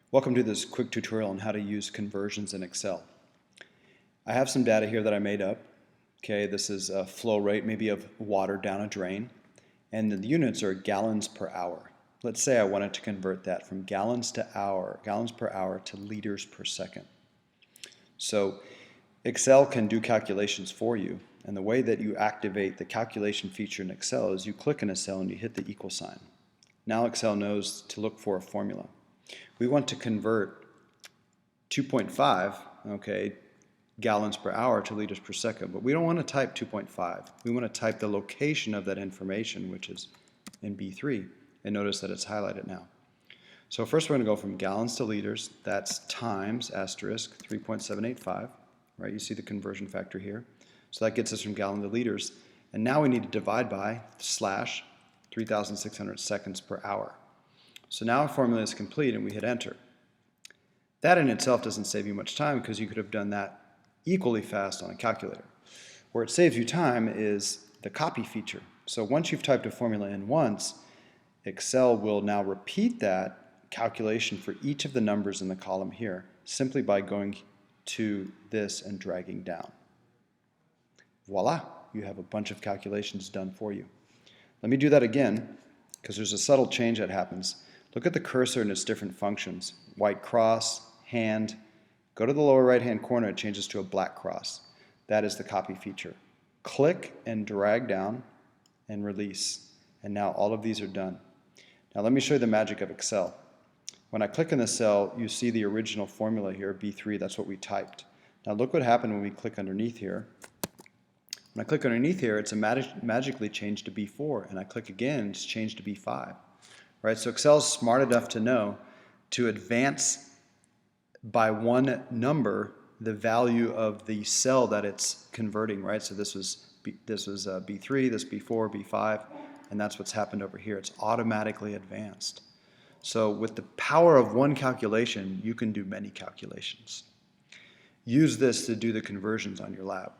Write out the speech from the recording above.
Welcome to this quick tutorial on how to use conversions in Excel. I have some data here that I made up. Okay, this is a flow rate maybe of water down a drain, and the units are gallons per hour. Let's say I wanted to convert that from gallons per hour to liters per second. So Excel can do calculations for you, and the way that you activate the calculation feature in Excel is you click in a cell and you hit the equal sign. Now Excel knows to look for a formula. We want to convert 2.5, gallons per hour to liters per second, but we don't want to type 2.5. We want to type the location of that information, which is in B3, and notice that it's highlighted now. So first we're going to go from gallons to liters. That's times asterisk 3.785, right? You see the conversion factor here. So that gets us from gallon to liters. And now we need to divide by slash 3,600 seconds per hour. So now our formula is complete and we hit enter. That in itself doesn't save you much time because you could have done that equally fast on a calculator. Where it saves you time is the copy feature. So once you've typed a formula in once, Excel will now repeat that calculation for each of the numbers in the column here simply by going to this and dragging down. Voila, you have a bunch of calculations done for you. Let me do that again because there's a subtle change that happens. Look at the cursor and its different functions. White cross, hand. Go to the lower right-hand corner, it changes to a black cross. That is the copy feature. Click and drag down and release. And now all of these are done. Now let me show you the magic of Excel. When I click in the cell, you see the original formula here, B3, that's what we typed. Now look what happened when we click underneath here. When I click underneath here, it's magically changed to B4, and I click again, it's changed to B5. Right, so Excel is smart enough to know to advance by one number the value of the cell that it's converting, right? So this was B3, this B4, B5, and that's what's happened over here. It's automatically advanced. So with the power of one calculation, you can do many calculations. Use this to do the conversions on your lab.